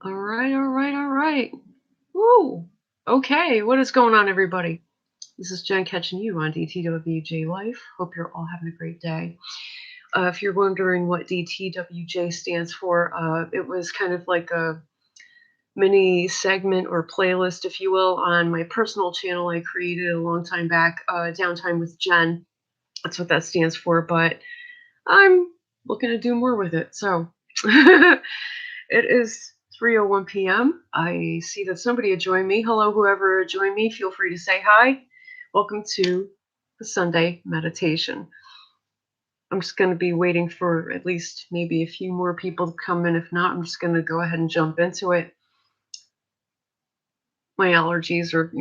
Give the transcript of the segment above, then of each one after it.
All right, all right, all right. Woo! Okay, what is going on, everybody? This is Jen catching you on DTWJLife. Hope you're all having a great day. If you're wondering what DTWJ stands for, it was kind of like a mini segment or playlist, if you will, on my personal channel I created a long time back, Downtime with Jen. That's what that stands for, but I'm looking to do more with it. So it is 3:01 p.m. I see that somebody had joined me. Hello, whoever joined me. Feel free to say hi. Welcome to the Sunday meditation. I'm just going to be waiting for at least maybe a few more people to come in. If not, I'm just going to go ahead and jump into it. My allergies are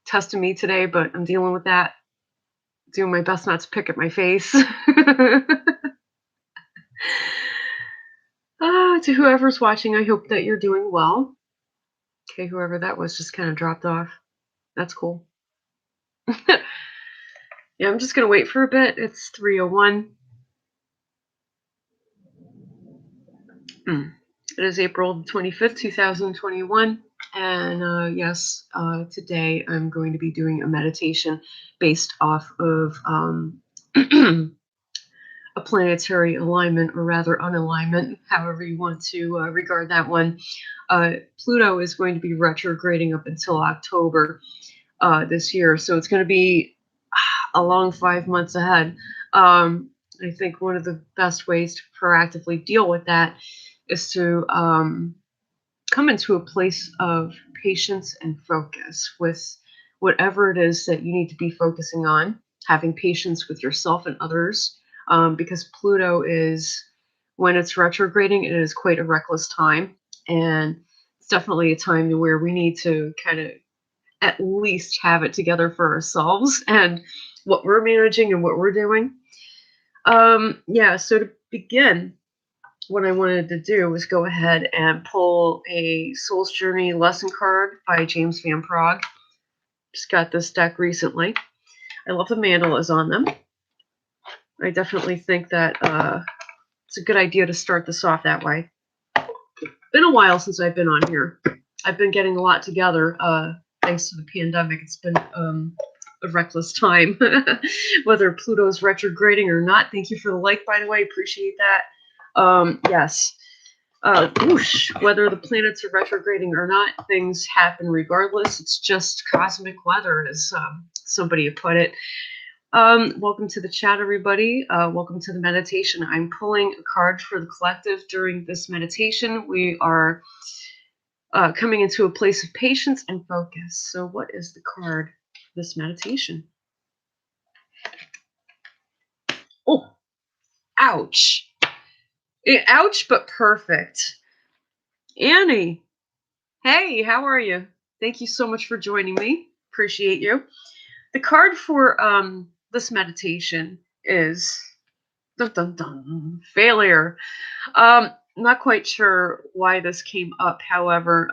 testing me today, but I'm dealing with that. Doing my best not to pick at my face. To whoever's watching, I hope that you're doing well. Okay, whoever that was just kind of dropped off. That's cool. Yeah, I'm just going to wait for a bit. It's 3:01. It is April 25th, 2021. And yes, today I'm going to be doing a meditation based off of a planetary alignment, or rather unalignment, however you want to regard that one. Pluto is going to be retrograding up until October this year, so it's going to be a long 5 months ahead. I think one of the best ways to proactively deal with that is to come into a place of patience and focus with whatever it is that you need to be focusing on, having patience with yourself and others, because Pluto is, when it's retrograding, it is quite a reckless time. And it's definitely a time where we need to kind of at least have it together for ourselves and what we're managing and what we're doing. Yeah, so to begin, what I wanted to do was go ahead and pull a Soul's Journey lesson card by James Van Praagh. Just got this deck recently. I love the mandalas on them. I definitely think that it's a good idea to start this off that way. Been a while since I've been on here. I've been getting a lot together thanks to the pandemic. It's been a reckless time, whether Pluto's retrograding or not. Thank you for the like, by the way. Appreciate that. Yes. Whether the planets are retrograding or not, things happen regardless. It's just cosmic weather, as somebody had put it. Welcome to the chat, everybody. Welcome to the meditation. I'm pulling a card for the collective during this meditation. We are coming into a place of patience and focus. So what is the card for this meditation? Oh, ouch. Ouch, but perfect. Annie, hey, how are you? Thank you so much for joining me. Appreciate you. The card for this meditation is dun, dun, dun, failure. Not quite sure why this came up. However,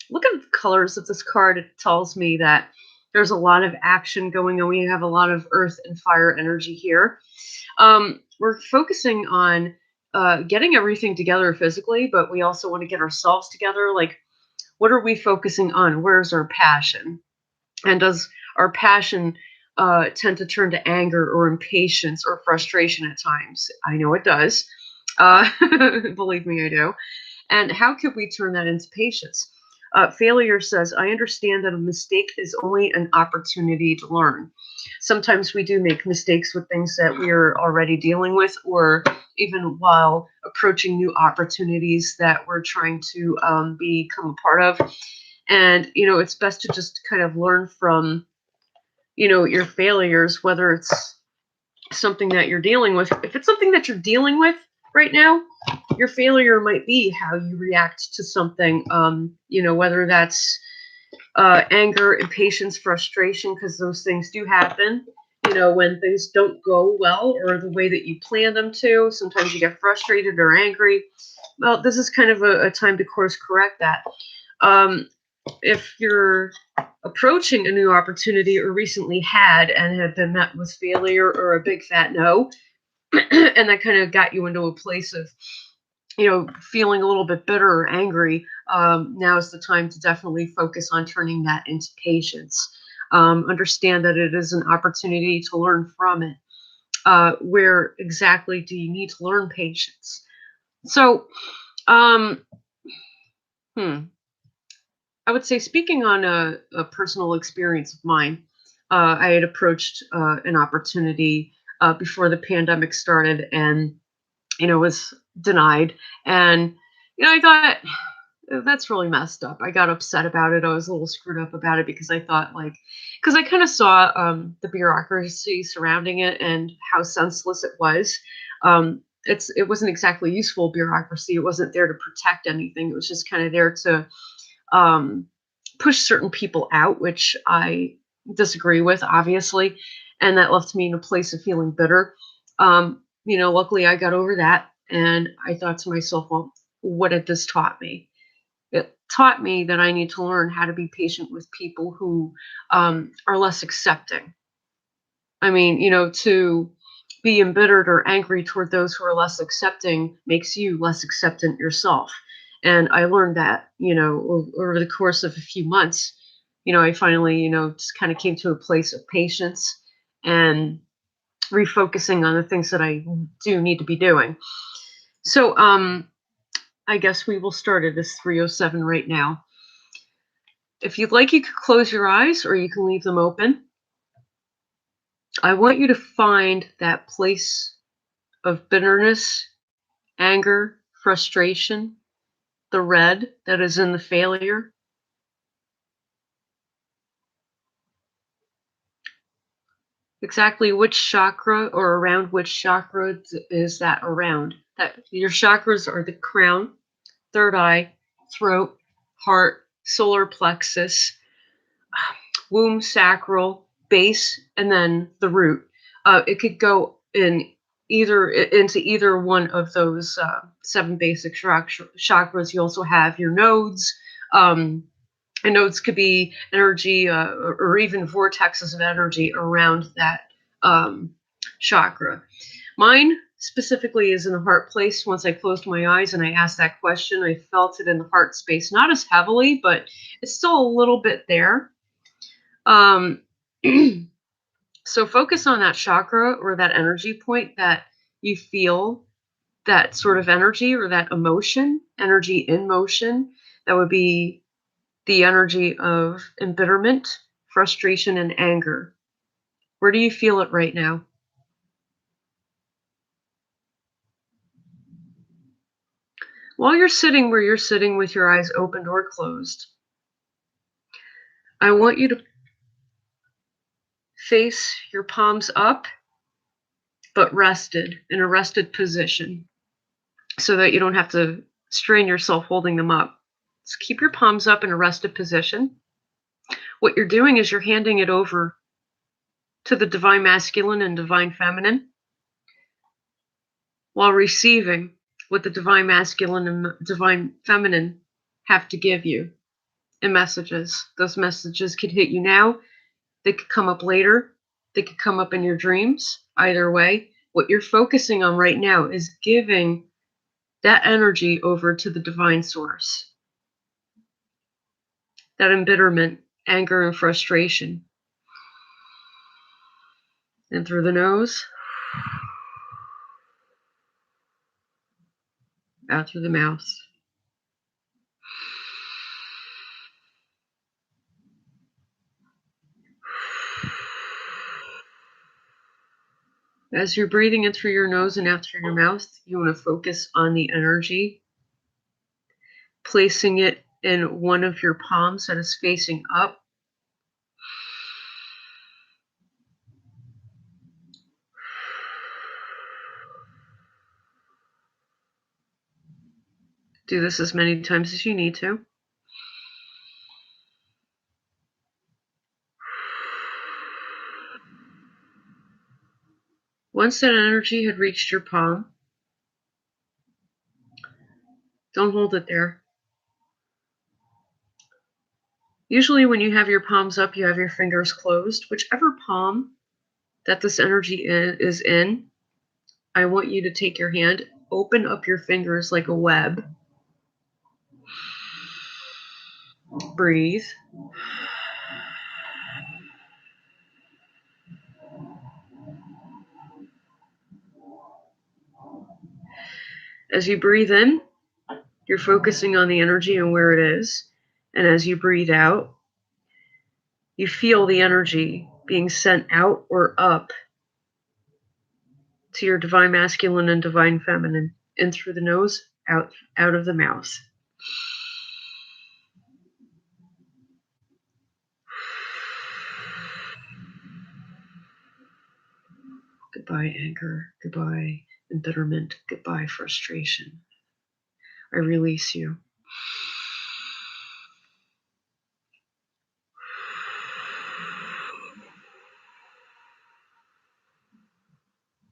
look at the colors of this card. It tells me that there's a lot of action going on. We have a lot of earth and fire energy here. We're focusing on getting everything together physically, but we also want to get ourselves together. Like, what are we focusing on? Where's our passion? And does our passion tend to turn to anger or impatience or frustration at times? I know it does. Believe me, I do. And how could we turn that into patience? Failure says, I understand that a mistake is only an opportunity to learn. Sometimes we do make mistakes with things that we are already dealing with, or even while approaching new opportunities that we're trying to become a part of. And, it's best to just kind of learn from, your failures, whether it's something that you're dealing with. If it's something that you're dealing with right now, your failure might be how you react to something, whether that's anger, impatience, frustration, because those things do happen. When things don't go well or the way that you plan them to, sometimes you get frustrated or angry. Well, this is kind of a time to course correct that. If you're approaching a new opportunity or recently had and have been met with failure or a big fat no, and that kind of got you into a place of feeling a little bit bitter or angry, now is the time to definitely focus on turning that into patience. Understand that it is an opportunity to learn from it. Where exactly do you need to learn patience? So, um, hmm, I would say, speaking on a personal experience of mine, I had approached an opportunity before the pandemic started, and was denied. And I thought, that's really messed up. I got upset about it. I was a little screwed up about it because I thought, like, because I kind of saw the bureaucracy surrounding it and how senseless it was. It wasn't exactly useful bureaucracy. It wasn't there to protect anything. It was just kind of there to um, push certain people out, which I disagree with, obviously, and that left me in a place of feeling bitter. Luckily, I got over that, and I thought to myself, well, what had this taught me? It taught me that I need to learn how to be patient with people who are less accepting. I mean, to be embittered or angry toward those who are less accepting makes you less acceptant yourself. And I learned that, over the course of a few months. I finally, just kind of came to a place of patience and refocusing on the things that I do need to be doing. So, I guess we will start at this 307 right now. If you'd like, you could close your eyes or you can leave them open. I want you to find that place of bitterness, anger, frustration, the red that is in the failure. Exactly which chakra or around which chakra is that around? That your chakras are the crown, third eye, throat, heart, solar plexus, womb, sacral, base, and then the root. It could go into either one of those seven basic chakras. You also have your nodes. And nodes could be energy or even vortexes of energy around that chakra. Mine specifically is in the heart place. Once I closed my eyes and I asked that question, I felt it in the heart space, not as heavily, but it's still a little bit there. Um, so focus on that chakra or that energy point that you feel that sort of energy or that emotion, energy in motion. That would be the energy of embitterment, frustration, and anger. Where do you feel it right now? While you're sitting where you're sitting with your eyes open or closed, I want you to face your palms up, but rested, in a rested position, so that you don't have to strain yourself holding them up. So keep your palms up in a rested position. What you're doing is you're handing it over to the divine masculine and divine feminine while receiving what the divine masculine and divine feminine have to give you in messages. Those messages could hit you now, they could come up later, they could come up in your dreams. Either way, what you're focusing on right now is giving that energy over to the divine source. That embitterment, anger, and frustration. In through the nose, out through the mouth. As you're breathing in through your nose and out through your mouth, you want to focus on the energy, placing it in one of your palms that is facing up. Do this as many times as you need to. Once that energy had reached your palm, don't hold it there. Usually when you have your palms up, you have your fingers closed. Whichever palm that this energy is in, I want you to take your hand open up your fingers like a web. Breathe. As you breathe in, you're focusing on the energy and where it is. And as you breathe out, you feel the energy being sent out or up to your divine masculine and divine feminine, in through the nose, out of the mouth. Goodbye, anger. Goodbye, embitterment. Goodbye, frustration. I release you.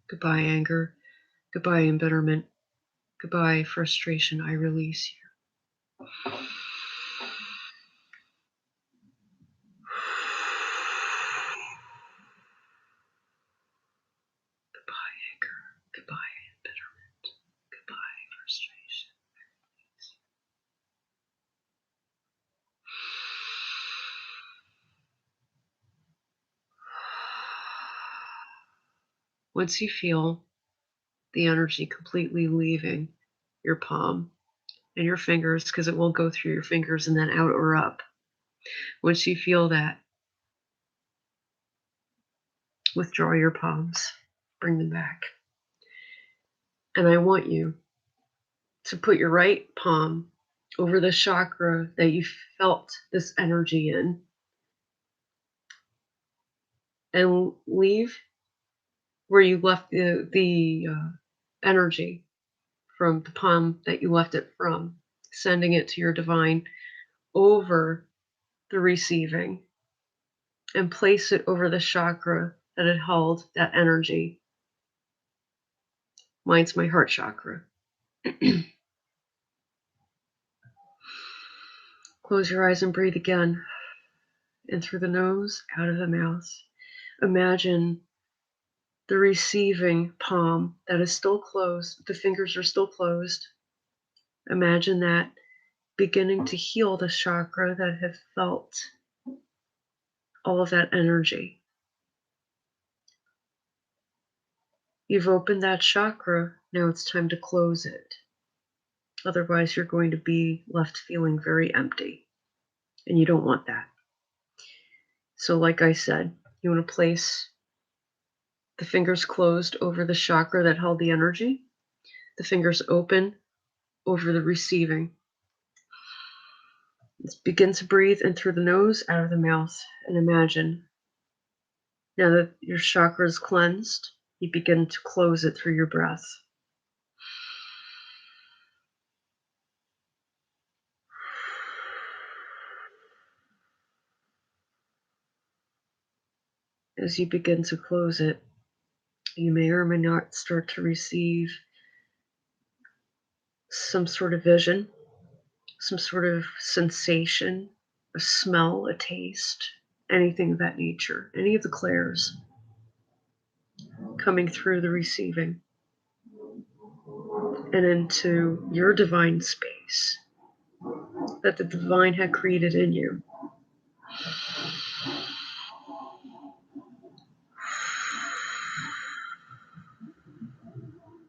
Goodbye, anger. Goodbye, embitterment. Goodbye, frustration. I release you. Goodbye, anger. Goodbye, embitterment. Goodbye, frustration. I release you. Once you feel the energy completely leaving your palm and your fingers, because it will go through your fingers and then out or up. Once you feel that, withdraw your palms, bring them back. And I want you to put your right palm over the chakra that you felt this energy in and leave where you left the energy from the palm that you left it from, sending it to your divine over the receiving, and place it over the chakra that had held that energy. Mine's my heart chakra. Close your eyes and breathe again. In through the nose, out of the mouth. Imagine the receiving palm that is still closed. The fingers are still closed. Imagine that beginning to heal the chakra that had felt all of that energy. You've opened that chakra. Now it's time to close it. Otherwise, you're going to be left feeling very empty. And you don't want that. So like I said, you want to place the fingers closed over the chakra that held the energy, the fingers open over the receiving. Begin to breathe in through the nose, out of the mouth, and imagine now that your chakra is cleansed, you begin to close it through your breath. As you begin to close it, you may or may not start to receive some sort of vision, some sort of sensation, a smell, a taste, anything of that nature, any of the clairs coming through the receiving and into your divine space that the divine had created in you.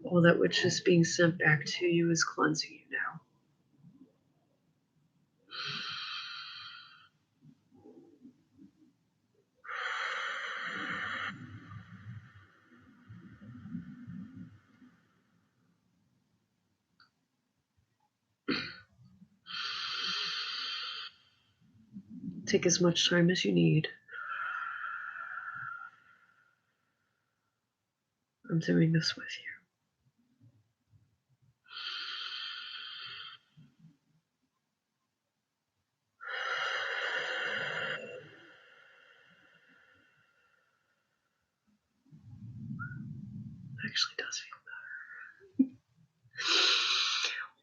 All that which is being sent back to you is cleansing you now. Take as much time as you need. I'm doing this with you. It actually does feel better.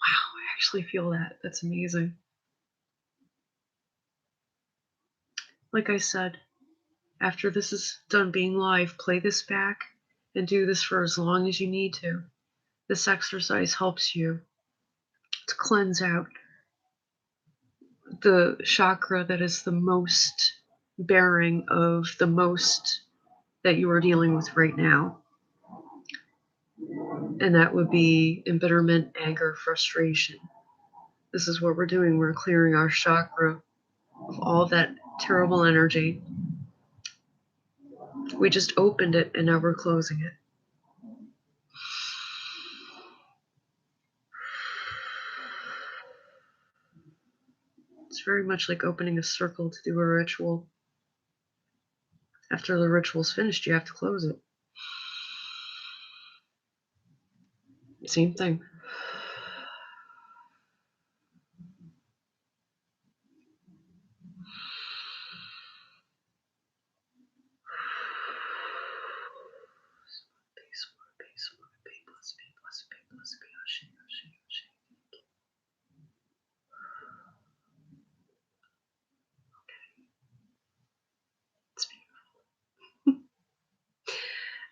Wow, I actually feel that. That's amazing. Like I said, after this is done being live, play this back and do this for as long as you need to. This exercise helps you to cleanse out the chakra that is the most bearing of the most that you are dealing with right now. And that would be embitterment, anger, frustration. This is what we're doing. We're clearing our chakra of all that terrible energy. We just opened it and now we're closing it. It's very much like opening a circle to do a ritual. After the ritual's finished, you have to close it. Same thing.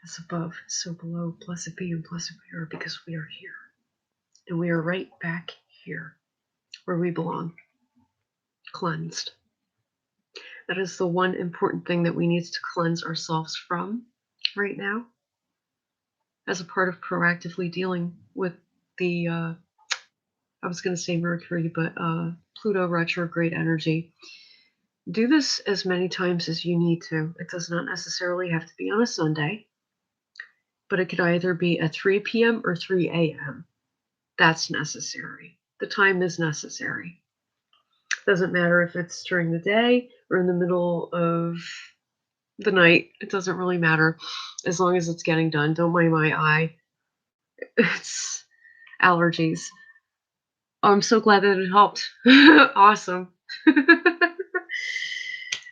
As above, so below. Blessed be and blessed we are, because we are here. And we are right back here where we belong. Cleansed. That is the one important thing that we need to cleanse ourselves from right now, as a part of proactively dealing with the, I was going to say Mercury, but Pluto retrograde energy. Do this as many times as you need to. It does not necessarily have to be on a Sunday, but it could either be at 3 p.m. or 3 a.m. That's necessary. The time is necessary. Doesn't matter if it's during the day or in the middle of the night. It doesn't really matter as long as it's getting done. Don't mind my eye. It's allergies. Oh, I'm so glad that it helped. Awesome.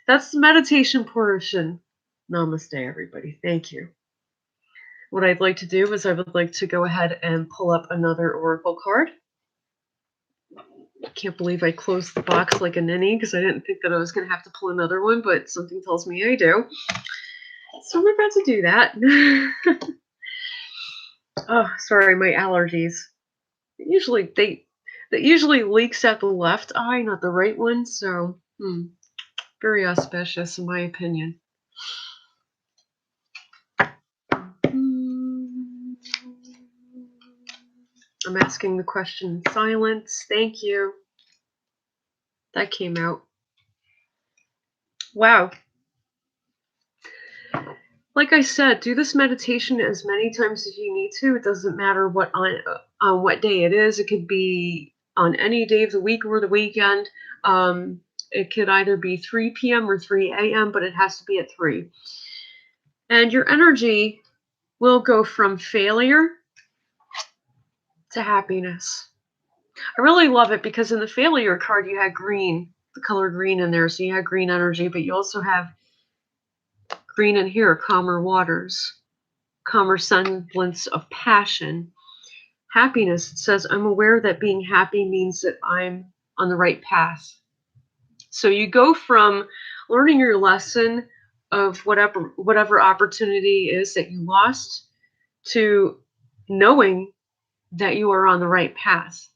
That's the meditation portion. Namaste, everybody. Thank you. What I'd like to do is I would like to go ahead and pull up another oracle card. I can't believe I closed the box like a ninny because I didn't think that I was going to have to pull another one, but something tells me I do. So I'm about to do that. Oh, sorry, my allergies. Usually that usually leaks at the left eye, not the right one, so very auspicious in my opinion. I'm asking the question in silence. Thank you. That came out. Wow. Like I said, do this meditation as many times as you need to. It doesn't matter what on what day it is. It could be on any day of the week or the weekend. It could either be 3 p.m. or 3 a.m., but it has to be at 3. And your energy will go from failure to happiness. I really love it because in the failure card, you had green, the color green in there. So you had green energy, but you also have green in here, calmer waters, calmer semblance of passion. Happiness, it says, I'm aware that being happy means that I'm on the right path. So you go from learning your lesson of whatever opportunity is that you lost to knowing that you are on the right path.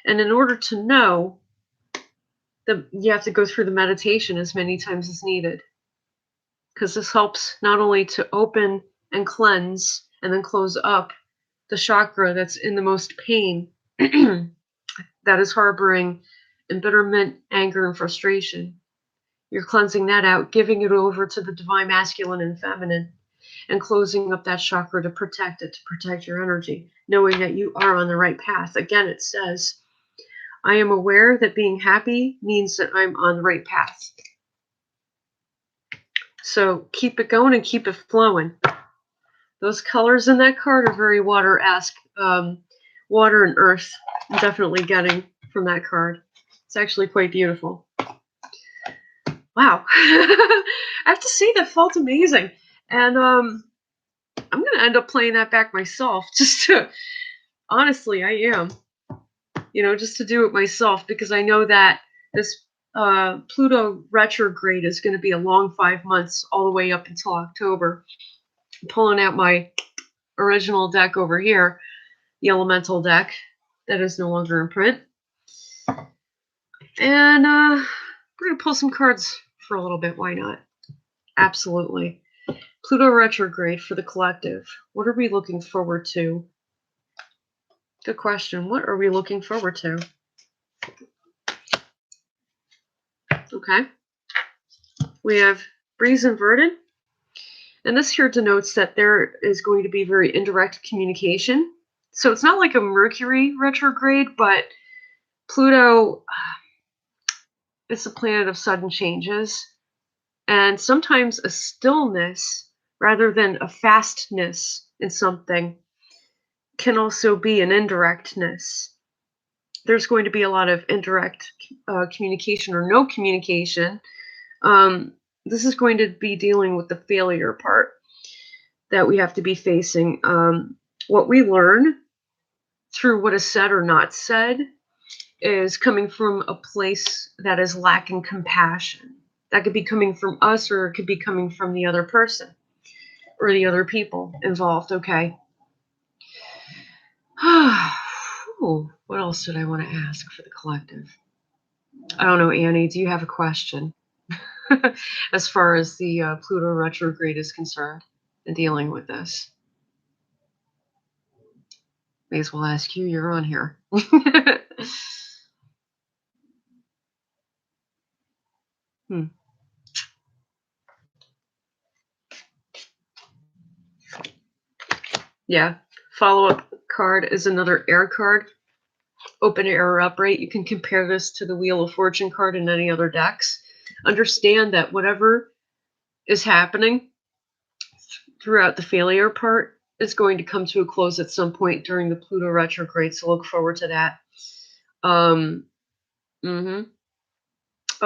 And in order to know, you have to go through the meditation as many times as needed. Because this helps not only to open and cleanse and then close up the chakra that's in the most pain, that is harboring embitterment, anger, and frustration. You're cleansing that out, giving it over to the divine masculine and feminine, and closing up that chakra to protect it, to protect your energy, knowing that you are on the right path. Again, it says, I am aware that being happy means that I'm on the right path. So keep it going and keep it flowing. Those colors in that card are very water-esque. Water and earth, I'm definitely getting from that card. It's actually quite beautiful. Wow. I have to say that felt amazing. And I'm going to end up playing that back myself. Honestly, I am. Just to do it myself, because I know that this Pluto retrograde is going to be a long 5 months, all the way up until October. I'm pulling out my original deck over here. the elemental deck that is no longer in print. And we're going to pull some cards for a little bit. Why not? Absolutely. Pluto retrograde for the collective. What are we looking forward to? Good question. What are we looking forward to? Okay. We have breeze inverted. And this here denotes that there is going to be very indirect communication. So it's not like a Mercury retrograde, but Pluto is a planet of sudden changes. And sometimes a stillness rather than a fastness in something can also be an indirectness. There's going to be a lot of indirect communication or no communication. This is going to be dealing with the failure part that we have to be facing. What we learn through what is said or not said is coming from a place that is lacking compassion. That could be coming from us, or it could be coming from the other person or the other people involved. Okay. Ooh, what else did I want to ask for the collective? I don't know, Annie, do you have a question as far as the Pluto retrograde is concerned and dealing with this? May as well ask you. You're on here. Yeah. Follow-up card is another air card. Open air upright. You can compare this to the Wheel of Fortune card in any other decks. Understand that whatever is happening throughout the failure part is going to come to a close at some point during the Pluto retrograde, so look forward to that. Oh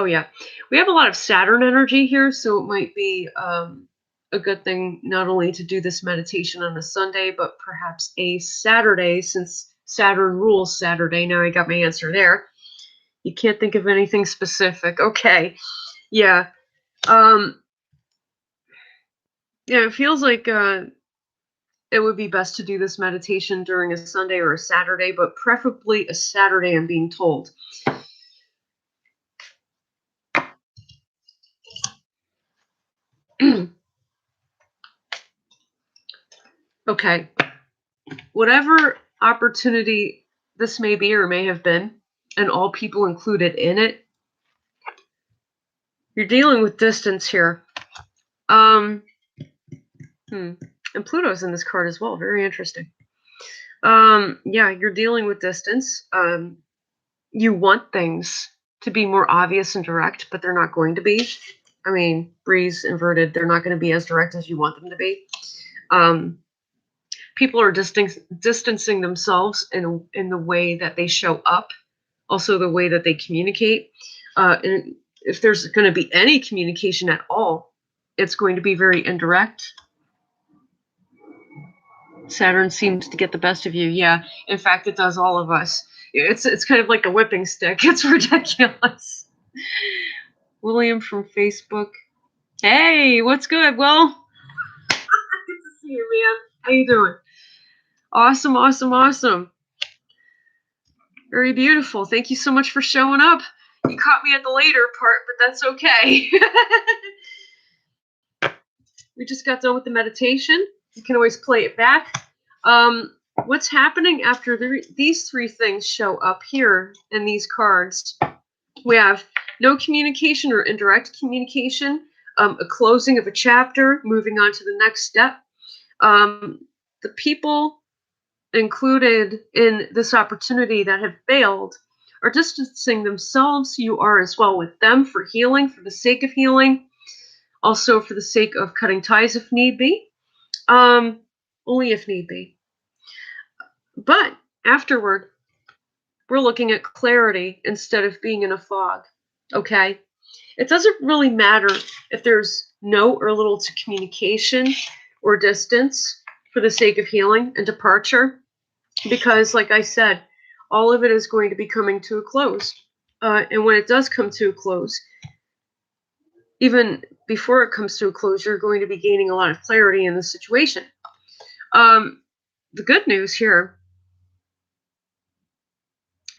yeah, we have a lot of Saturn energy here, so it might be a good thing not only to do this meditation on a Sunday, but perhaps a Saturday, since Saturn rules Saturday. Now I got my answer there. You can't think of anything specific. Okay. Yeah. Yeah, it feels like it would be best to do this meditation during a Sunday or a Saturday, but preferably a Saturday, I'm being told. Okay. Whatever opportunity this may be or may have been, and all people included in it, you're dealing with distance here. And Pluto's in this card as well. Very interesting. Yeah, you're dealing with distance. You want things to be more obvious and direct, but they're not going to be. I mean, breeze inverted, they're not going to be as direct as you want them to be. People are distancing themselves in the way that they show up, also the way that they communicate. And if there's going to be any communication at all, it's going to be very indirect. Saturn seems to get the best of you. Yeah, in fact, it does all of us. It's kind of like a whipping stick. It's ridiculous. William from Facebook. Hey, what's good? Well, good to see you, man. How you doing? Awesome, awesome, awesome. Very beautiful. Thank you so much for showing up. You caught me at the later part, but that's okay. We just got done with the meditation. You can always play it back. What's happening after these three things show up here in these cards? We have no communication or indirect communication, a closing of a chapter, moving on to the next step. The people included in this opportunity that have failed are distancing themselves. You are as well with them for healing, for the sake of healing, also for the sake of cutting ties if need be, only if need be. But afterward, we're looking at clarity instead of being in a fog, okay? It doesn't really matter if there's no or little to communication or distance for the sake of healing and departure, because, like I said, all of it is going to be coming to a close. And when it does come to a close, even before it comes to a close, you're going to be gaining a lot of clarity in the situation. The good news here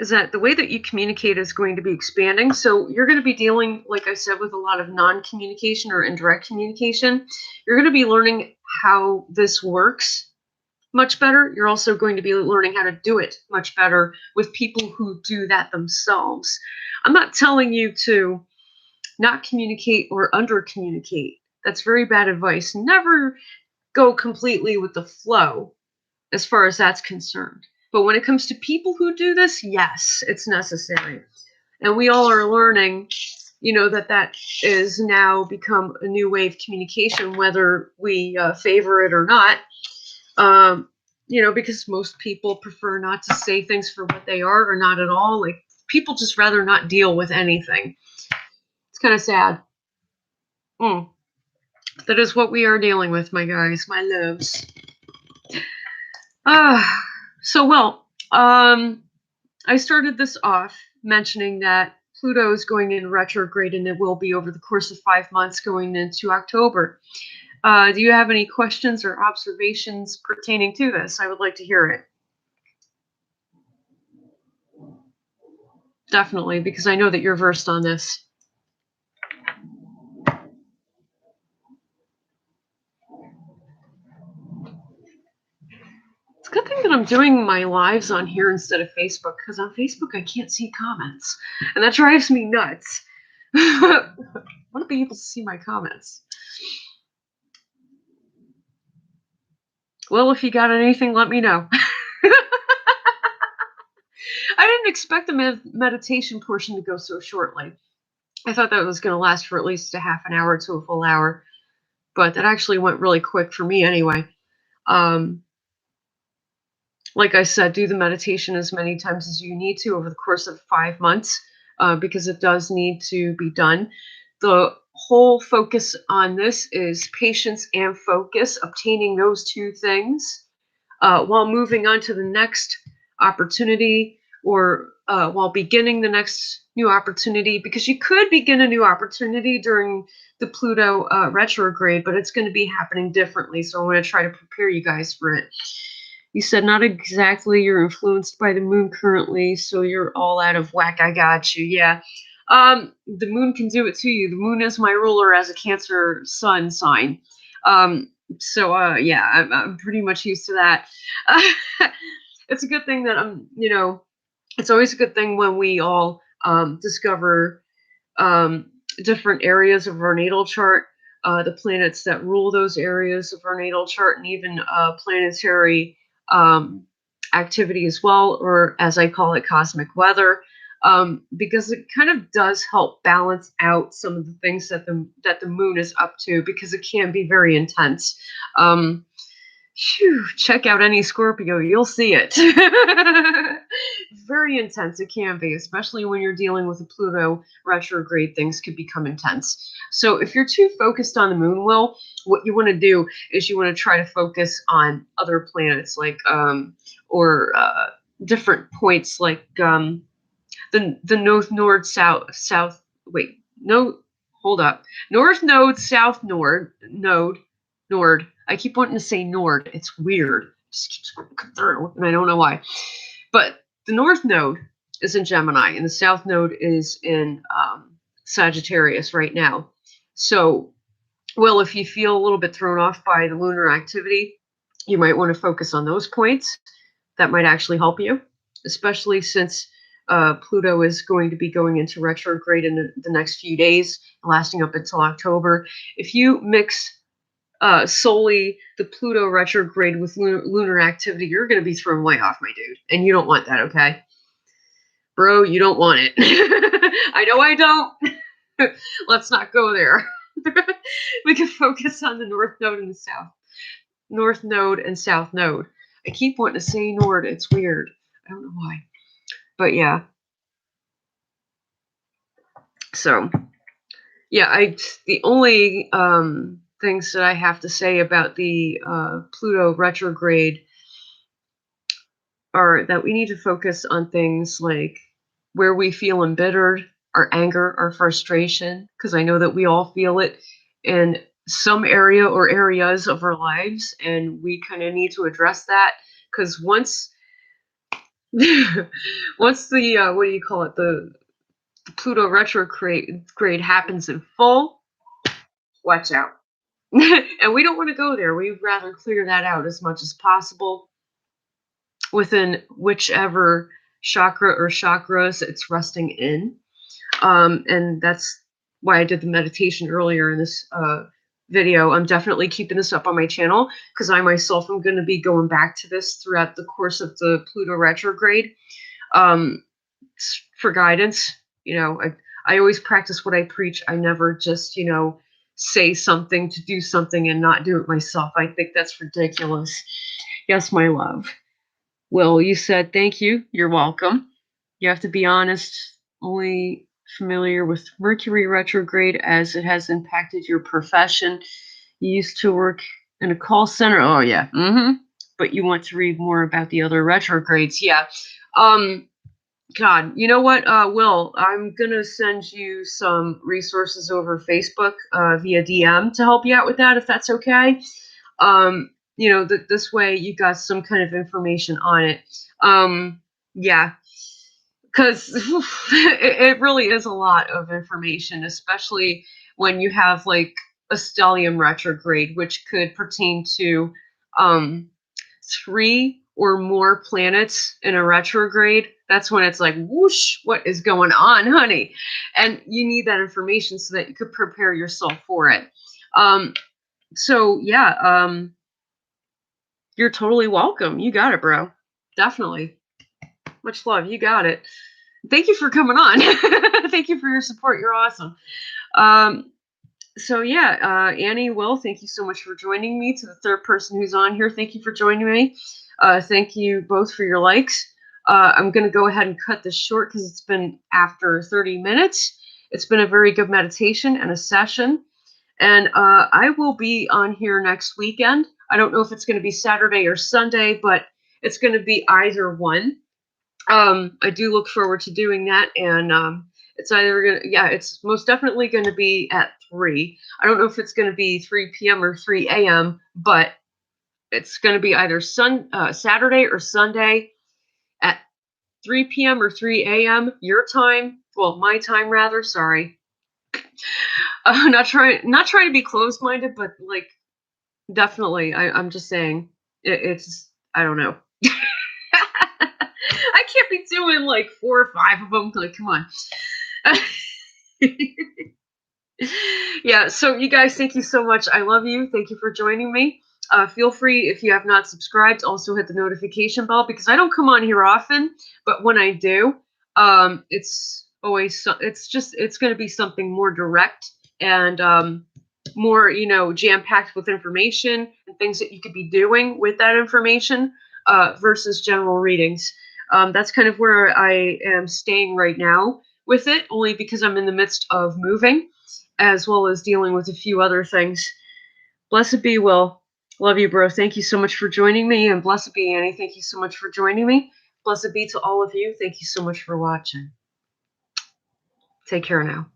is that the way that you communicate is going to be expanding. So you're going to be dealing, like I said, with a lot of non-communication or indirect communication. You're going to be learning how this works much better. You're also going to be learning how to do it much better with people who do that themselves. I'm not telling you to not communicate or under communicate. That's very bad advice. Never go completely with the flow as far as that's concerned. But when it comes to people who do this, yes, it's necessary. And we all are learning, that is now become a new way of communication, whether we favor it or not. Because most people prefer not to say things for what they are or not at all. Like, people just rather not deal with anything. It's kind of sad. That is what we are dealing with, my guys, my loves. I started this off mentioning that Pluto is going in retrograde, and it will be over the course of 5 months going into October. Do you have any questions or observations pertaining to this? I would like to hear it. Definitely, because I know that you're versed on this. It's a good thing that I'm doing my lives on here instead of Facebook, because on Facebook I can't see comments, and that drives me nuts. I want to be able to see my comments. Well, if you got anything, let me know. I didn't expect the meditation portion to go so shortly. I thought that was going to last for at least a half an hour to a full hour, but that actually went really quick for me anyway. Like I said, do the meditation as many times as you need to over the course of 5 months, because it does need to be done. The whole focus on this is patience and focus, obtaining those two things while moving on to the next opportunity, or while beginning the next new opportunity, because you could begin a new opportunity during the Pluto retrograde, but it's going to be happening differently. So I want to try to prepare you guys for it. You said not exactly, you're influenced by the moon currently, so you're all out of whack. I got you. Yeah. The moon can do it to you. The moon is my ruler as a Cancer sun sign. Yeah, I'm pretty much used to that. It's a good thing that it's always a good thing when we all discover different areas of our natal chart, the planets that rule those areas of our natal chart, and even planetary activity as well, or as I call it, cosmic weather, because it kind of does help balance out some of the things that the moon is up to, because it can be very intense. Check out any Scorpio, you'll see it. Very intense it can be, especially when you're dealing with a Pluto retrograde. Things could become intense. So if you're too focused on the moon, what you want to do is you want to try to focus on other planets, like or different points, like the north node south wait no hold up north node south nord. I keep wanting to say Nord. It's weird. It just keeps coming through, and I don't know why. But the North Node is in Gemini, and the South Node is in Sagittarius right now. So, well, if you feel a little bit thrown off by the lunar activity, you might want to focus on those points. That might actually help you, especially since Pluto is going to be going into retrograde in the next few days, lasting up until October. If you mix solely the Pluto retrograde with lunar activity, you're going to be thrown way off, my dude. And you don't want that, okay? Bro, you don't want it. I know I don't. Let's not go there. We can focus on the North Node and the South. North Node and South Node. I keep wanting to say Nord. It's weird. I don't know why. But yeah. So, yeah, the only things that I have to say about the Pluto retrograde are that we need to focus on things like where we feel embittered, our anger, our frustration, because I know that we all feel it in some area or areas of our lives, and we kind of need to address that, because once Once the what do you call it? The Pluto retrograde happens in full. Watch out. And we don't want to go there. We'd rather clear that out as much as possible within whichever chakra or chakras it's resting in. And that's why I did the meditation earlier in this video. I'm definitely keeping this up on my channel because I myself am going to be going back to this throughout the course of the Pluto retrograde for guidance. You know, I always practice what I preach. I never just, say something to do something and not do it myself. I think that's ridiculous. Yes, my love. Well, you said thank you. You're welcome. You have to be honest, only familiar with Mercury retrograde as it has impacted your profession. You used to work in a call center. Oh, yeah. But you want to read more about the other retrogrades. Yeah. God, you know what, Will? I'm going to send you some resources over Facebook via DM to help you out with that, if that's okay. This way you got some kind of information on it. Yeah, because it really is a lot of information, especially when you have like a stellium retrograde, which could pertain to 3 or more planets in a retrograde. That's when it's like, whoosh, what is going on, honey? And you need that information so that you could prepare yourself for it. You're totally welcome. You got it, bro. Definitely. Much love. You got it. Thank you for coming on. Thank you for your support. You're awesome. Annie, Will, thank you so much for joining me. To the third person who's on here, thank you for joining me. Thank you both for your likes. I'm going to go ahead and cut this short because it's been after 30 minutes. It's been a very good meditation and a session. And I will be on here next weekend. I don't know if it's going to be Saturday or Sunday, but it's going to be either one. I do look forward to doing that, and it's it's most definitely going to be at 3. I don't know if it's going to be 3 p.m. or 3 a.m., but it's going to be either Saturday or Sunday at 3 p.m. or 3 a.m. your time. Well, my time rather. Sorry. Not trying to be closed-minded, but like definitely, I'm just saying it's. I don't know. I can't be doing like 4 or 5 of them. Like, come on. Yeah, so you guys, thank you so much. I love you. Thank you for joining me. Feel free, if you have not subscribed, also hit the notification bell because I don't come on here often, but when I do, it's always it's going to be something more direct and more jam-packed with information and things that you could be doing with that information versus general readings. That's kind of where I am staying right now with it, only because I'm in the midst of moving as well as dealing with a few other things. Blessed be, Will. Love you, bro. Thank you so much for joining me. And blessed be, Annie. Thank you so much for joining me. Blessed be to all of you. Thank you so much for watching. Take care now.